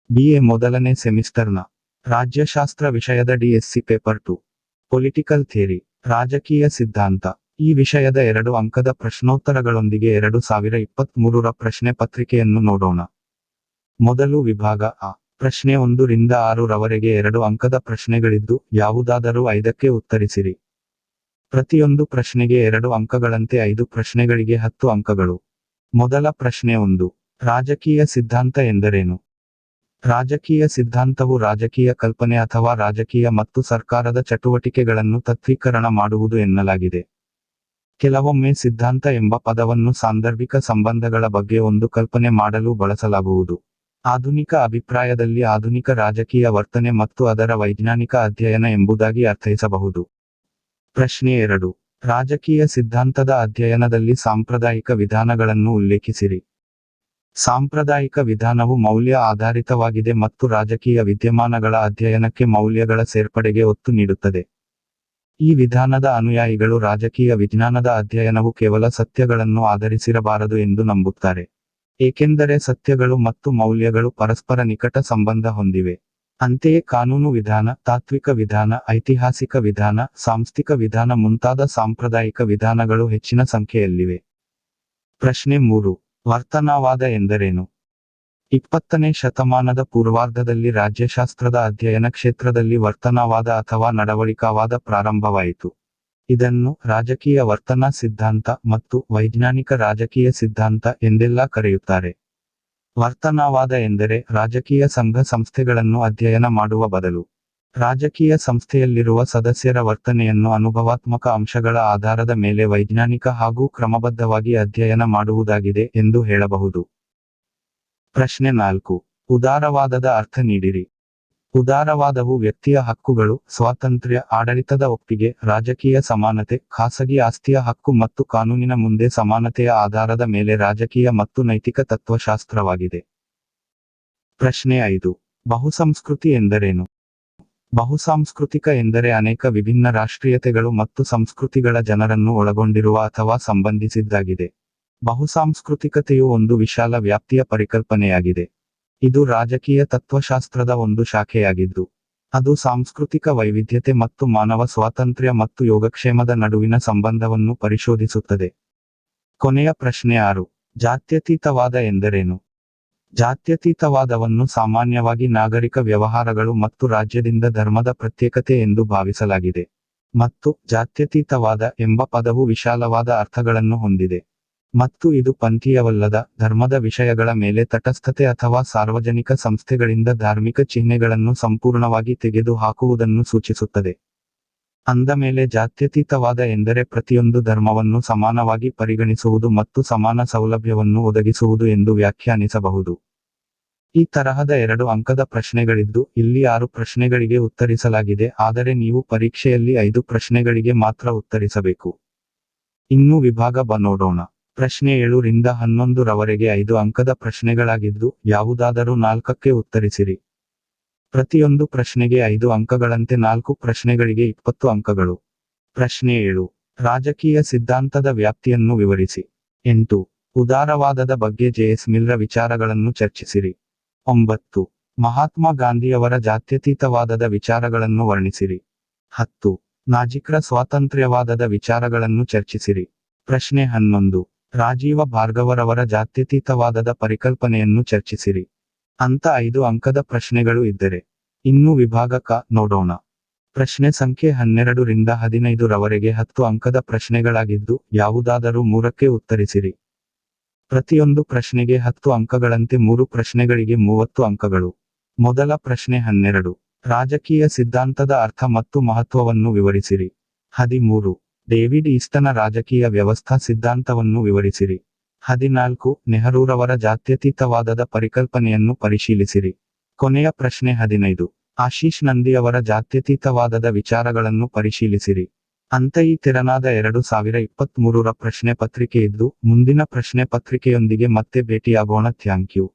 BA ಮೊದಲನೇ ಸೆಮಿಸ್ಟರ್ನ ರಾಜ್ಯಶಾಸ್ತ್ರ ವಿಷಯದ DSc paper 2 political theory ರಾಜಕೀಯ ಸಿದ್ಧಾಂತ ಈ ವಿಷಯದ 2 ಅಂಕದ ಪ್ರಶ್ನೋತ್ತರಗಳೊಂದಿಗೆ 2023ರ ಪ್ರಶ್ನೆ ಪತ್ರಿಕೆಯನ್ನು ನೋಡೋಣ. ಮೊದಲು ವಿಭಾಗ ಅ. ಪ್ರಶ್ನೆ 1 ರಿಂದ 6 ರವರೆಗೆ 2 ಅಂಕದ ಪ್ರಶ್ನೆಗಳಿದ್ದು ಯಾವುದಾದರೂ 5ಕ್ಕೆ ಉತ್ತರಿಸಿರಿ. ಪ್ರತಿಯೊಂದು ಪ್ರಶ್ನೆಗೆ 2 ಅಂಕಗಳಂತೆ 5 ಪ್ರಶ್ನೆಗಳಿಗೆ 10 ಅಂಕಗಳು. ಮೊದಲ ಪ್ರಶ್ನೆ 1. ರಾಜಕೀಯ ಸಿದ್ಧಾಂತ ಎಂದರೇನು? ರಾಜಕೀಯ ಸಿದ್ಧಾಂತವು ರಾಜಕೀಯ ಕಲ್ಪನೆ ಅಥವಾ ರಾಜಕೀಯ ಮತ್ತು ಸರ್ಕಾರದ ಚಟುವಟಿಕೆಗಳನ್ನು ತತ್ವೀಕರಣ ಮಾಡುವುದು ಎನ್ನಲಾಗಿದೆ. ಕೆಲವೊಮ್ಮೆ ಸಿದ್ಧಾಂತ ಎಂಬ ಪದವನ್ನು ಸಾಂದರ್ಭಿಕ ಸಂಬಂಧಗಳ ಬಗ್ಗೆ ಒಂದು ಕಲ್ಪನೆ ಮಾಡಲು ಬಳಸಲಾಗುವುದು. ಆಧುನಿಕ ಅಭಿಪ್ರಾಯದಲ್ಲಿ ಆಧುನಿಕ ರಾಜಕೀಯ ವರ್ತನೆ ಮತ್ತು ಅದರ ವೈಜ್ಞಾನಿಕ ಅಧ್ಯಯನ ಎಂಬುದಾಗಿ ಅರ್ಥೈಸಬಹುದು. ಪ್ರಶ್ನೆ 2. ರಾಜಕೀಯ ಸಿದ್ಧಾಂತದ ಅಧ್ಯಯನದಲ್ಲಿ ಸಾಂಪ್ರದಾಯಿಕ ವಿಧಾನಗಳನ್ನು ಉಲ್ಲೇಖಿಸಿರಿ. ಸಾಂಪ್ರದಾಯಿಕ ವಿಧಾನವು ಮೌಲ್ಯ ಆಧಾರಿತವಾಗಿದೆ ಮತ್ತು ರಾಜಕೀಯ ವಿದ್ಯಮಾನಗಳ ಅಧ್ಯಯನಕ್ಕೆ ಮೌಲ್ಯಗಳ ಸೇರ್ಪಡೆಗೆ ಒತ್ತು ನೀಡುತ್ತದೆ. ಈ ವಿಧಾನದ ಅನುಯಾಯಿಗಳು ರಾಜಕೀಯ ವಿಜ್ಞಾನದ ಅಧ್ಯಯನವು ಕೇವಲ ಸತ್ಯಗಳನ್ನು ಆಧರಿಸಿರಬಾರದು ಎಂದು ನಂಬುತ್ತಾರೆ, ಏಕೆಂದರೆ ಸತ್ಯಗಳು ಮತ್ತು ಮೌಲ್ಯಗಳು ಪರಸ್ಪರ ನಿಕಟ ಸಂಬಂಧ ಹೊಂದಿವೆ. ಅಂತೆಯೇ ಕಾನೂನು ವಿಧಾನ, ತಾತ್ವಿಕ ವಿಧಾನ, ಐತಿಹಾಸಿಕ ವಿಧಾನ, ಸಾಂಸ್ಥಿಕ ವಿಧಾನ ಮುಂತಾದ ಸಾಂಪ್ರದಾಯಿಕ ವಿಧಾನಗಳು ಹೆಚ್ಚಿನ ಸಂಖ್ಯೆಯಲ್ಲಿವೆ. ಪ್ರಶ್ನೆ 3. ವರ್ತನವಾದ ಎಂದರೇನು? 20ನೇ ಶತಮಾನದ ಪೂರ್ವಾರ್ಧದಲ್ಲಿ ರಾಜ್ಯಶಾಸ್ತ್ರದ ಅಧ್ಯಯನ ಕ್ಷೇತ್ರದಲ್ಲಿ ವರ್ತನವಾದ ಅಥವಾ ನಡವಳಿಕಾವಾದ ಪ್ರಾರಂಭವಾಯಿತು. ಇದನ್ನು ರಾಜಕೀಯ ವರ್ತನಾ ಸಿದ್ಧಾಂತ ಮತ್ತು ವೈಜ್ಞಾನಿಕ ರಾಜಕೀಯ ಸಿದ್ಧಾಂತ ಎಂದೆಲ್ಲ ಕರೆಯುತ್ತಾರೆ. ವರ್ತನವಾದ ಎಂದರೆ ರಾಜಕೀಯ ಸಂಘ ಸಂಸ್ಥೆಗಳನ್ನು ಅಧ್ಯಯನ ಮಾಡುವ ಬದಲು ರಾಜಕೀಯ ಸಂಸ್ಥೆಯಲ್ಲಿರುವ ಸದಸ್ಯರ ವರ್ತನೆಯನ್ನು ಅನುಭವಾತ್ಮಕ ಅಂಶಗಳ ಆಧಾರದ ಮೇಲೆ ವೈಜ್ಞಾನಿಕ ಹಾಗೂ ಕ್ರಮಬದ್ಧವಾಗಿ ಅಧ್ಯಯನ ಮಾಡುವುದಾಗಿದೆ ಎಂದು ಹೇಳಬಹುದು. ಪ್ರಶ್ನೆ 4. ಉದಾರವಾದದ ಅರ್ಥ ನೀಡಿರಿ. ಉದಾರವಾದವು ವ್ಯಕ್ತಿಯ ಹಕ್ಕುಗಳು, ಸ್ವಾತಂತ್ರ್ಯ, ಆಡಳಿತದ ಒಪ್ಪಿಗೆ, ರಾಜಕೀಯ ಸಮಾನತೆ, ಖಾಸಗಿ ಆಸ್ತಿಯ ಹಕ್ಕು ಮತ್ತು ಕಾನೂನಿನ ಮುಂದೆ ಸಮಾನತೆಯ ಆಧಾರದ ಮೇಲೆ ರಾಜಕೀಯ ಮತ್ತು ನೈತಿಕ ತತ್ವಶಾಸ್ತ್ರವಾಗಿದೆ. ಪ್ರಶ್ನೆ 5. ಬಹುಸಂಸ್ಕೃತಿ ಎಂದರೇನು? ಬಹುಸಾಂಸ್ಕೃತಿಕ ಎಂದರೆ ಅನೇಕ ವಿಭಿನ್ನ ರಾಷ್ಟ್ರೀಯತೆಗಳು ಮತ್ತು ಸಂಸ್ಕೃತಿಗಳ ಜನರನ್ನು ಒಳಗೊಂಡಿರುವ ಅಥವಾ ಸಂಬಂಧಿಸಿದ್ದಾಗಿದೆ. ಬಹುಸಾಂಸ್ಕೃತಿಕತೆಯು ಒಂದು ವಿಶಾಲ ವ್ಯಾಪ್ತಿಯ ಪರಿಕಲ್ಪನೆಯಾಗಿದೆ. ಇದು ರಾಜಕೀಯ ತತ್ವಶಾಸ್ತ್ರದ ಒಂದು ಶಾಖೆಯಾಗಿದ್ದು, ಅದು ಸಾಂಸ್ಕೃತಿಕ ವೈವಿಧ್ಯತೆ ಮತ್ತು ಮಾನವ ಸ್ವಾತಂತ್ರ್ಯ ಮತ್ತು ಯೋಗಕ್ಷೇಮದ ನಡುವಿನ ಸಂಬಂಧವನ್ನು ಪರಿಶೋಧಿಸುತ್ತದೆ. ಕೊನೆಯ ಪ್ರಶ್ನೆ 6. ಜಾತ್ಯತೀತವಾದ ಎಂದರೇನು? ಜಾತ್ಯತೀತವಾದವನ್ನು ಸಾಮಾನ್ಯವಾಗಿ ನಾಗರಿಕ ವ್ಯವಹಾರಗಳು ಮತ್ತು ರಾಜ್ಯದಿಂದ ಧರ್ಮದ ಪ್ರತ್ಯೇಕತೆ ಎಂದು ಭಾವಿಸಲಾಗಿದೆ, ಮತ್ತು ಜಾತ್ಯತೀತವಾದ ಎಂಬ ಪದವು ವಿಶಾಲವಾದ ಅರ್ಥಗಳನ್ನು ಹೊಂದಿದೆ, ಮತ್ತು ಇದು ಪಂಥೀಯವಲ್ಲದ ಧರ್ಮದ ವಿಷಯಗಳ ಮೇಲೆ ತಟಸ್ಥತೆ ಅಥವಾ ಸಾರ್ವಜನಿಕ ಸಂಸ್ಥೆಗಳಿಂದ ಧಾರ್ಮಿಕ ಚಿಹ್ನೆಗಳನ್ನು ಸಂಪೂರ್ಣವಾಗಿ ತೆಗೆದುಹಾಕುವುದನ್ನು ಸೂಚಿಸುತ್ತದೆ. ಅಂದಮೇಲೆ ಜಾತ್ಯತೀತವಾದ ಎಂದರೆ ಪ್ರತಿಯೊಂದು ಧರ್ಮವನ್ನು ಸಮಾನವಾಗಿ ಪರಿಗಣಿಸುವುದು ಮತ್ತು ಸಮಾನ ಸೌಲಭ್ಯವನ್ನು ಒದಗಿಸುವುದು ಎಂದು ವ್ಯಾಖ್ಯಾನಿಸಬಹುದು. ಈ ತರಹದ 2 ಅಂಕದ ಪ್ರಶ್ನೆಗಳಿದ್ದು, ಇಲ್ಲಿ 6 ಪ್ರಶ್ನೆಗಳಿಗೆ ಉತ್ತರಿಸಲಾಗಿದೆ, ಆದರೆ ನೀವು ಪರೀಕ್ಷೆಯಲ್ಲಿ 5 ಪ್ರಶ್ನೆಗಳಿಗೆ ಮಾತ್ರ ಉತ್ತರಿಸಬೇಕು. ಇನ್ನು ವಿಭಾಗ ಬ ನೋಡೋಣ. ಪ್ರಶ್ನೆ 7 ರಿಂದ 11 ರವರೆಗೆ 5 ಅಂಕದ ಪ್ರಶ್ನೆಗಳಾಗಿದ್ದು, ಯಾವುದಾದರೂ 4ಕ್ಕೆ ಉತ್ತರಿಸಿರಿ. ಪ್ರತಿಯೊಂದು ಪ್ರಶ್ನೆಗೆ 5 ಅಂಕಗಳಂತೆ 4 ಪ್ರಶ್ನೆಗಳಿಗೆ 20 ಅಂಕಗಳು. ಪ್ರಶ್ನೆ 7. ರಾಜಕೀಯ ಸಿದ್ಧಾಂತದ ವ್ಯಾಪ್ತಿಯನ್ನು ವಿವರಿಸಿ. 8. ಉದಾರವಾದದ ಬಗ್ಗೆ JS ಮಿಲ್ರ ವಿಚಾರಗಳನ್ನು ಚರ್ಚಿಸಿರಿ. 9. ಮಹಾತ್ಮ ಗಾಂಧಿಯವರ ಜಾತ್ಯತೀತವಾದದ ವಿಚಾರಗಳನ್ನು ವರ್ಣಿಸಿರಿ. 10. ನಾಜಿಕ್ರ ಸ್ವಾತಂತ್ರ್ಯವಾದದ ವಿಚಾರಗಳನ್ನು ಚರ್ಚಿಸಿರಿ. ಪ್ರಶ್ನೆ 11. ರಾಜೀವ ಭಾರ್ಗವರವರ ಜಾತ್ಯತೀತವಾದದ ಪರಿಕಲ್ಪನೆಯನ್ನು ಚರ್ಚಿಸಿರಿ. ಅಂತ 5 ಅಂಕದ ಪ್ರಶ್ನೆಗಳು ಇದ್ದರೆ, ಇನ್ನು ವಿಭಾಗ ಕ ನೋಡೋಣ. ಪ್ರಶ್ನೆ ಸಂಖ್ಯೆ 12 ರಿಂದ 15 ರವರೆಗೆ 10 ಅಂಕದ ಪ್ರಶ್ನೆಗಳಾಗಿದ್ದು, ಯಾವುದಾದರೂ 3ಕ್ಕೆ ಉತ್ತರಿಸಿರಿ. ಪ್ರತಿಯೊಂದು ಪ್ರಶ್ನೆಗೆ 10 ಅಂಕಗಳಂತೆ 3 ಪ್ರಶ್ನೆಗಳಿಗೆ 30 ಅಂಕಗಳು. ಮೊದಲ ಪ್ರಶ್ನೆ 12. ರಾಜಕೀಯ ಸಿದ್ಧಾಂತದ ಅರ್ಥ ಮತ್ತು ಮಹತ್ವವನ್ನು ವಿವರಿಸಿರಿ. 13. ಡೇವಿಡ್ ಈಸ್ಟನ ರಾಜಕೀಯ ವ್ಯವಸ್ಥಾ ಸಿದ್ಧಾಂತವನ್ನು ವಿವರಿಸಿರಿ. 14. ನೆಹರೂರವರ ಜಾತ್ಯತೀತವಾದದ ಪರಿಕಲ್ಪನೆಯನ್ನು ಪರಿಶೀಲಿಸಿರಿ. ಕೊನೆಯ ಪ್ರಶ್ನೆ 15. ಆಶೀಶ್ ನಂದಿಯವರ ಜಾತ್ಯತೀತವಾದದ ವಿಚಾರಗಳನ್ನು ಪರಿಶೀಲಿಸಿರಿ. ಅಂತ ಈ ತೆರನಾದ 2023ರ ಪ್ರಶ್ನೆ ಪತ್ರಿಕೆ ಇದ್ದು, ಮುಂದಿನ ಪ್ರಶ್ನೆ ಪತ್ರಿಕೆಯೊಂದಿಗೆ ಮತ್ತೆ ಭೇಟಿಯಾಗೋಣ. Thank you.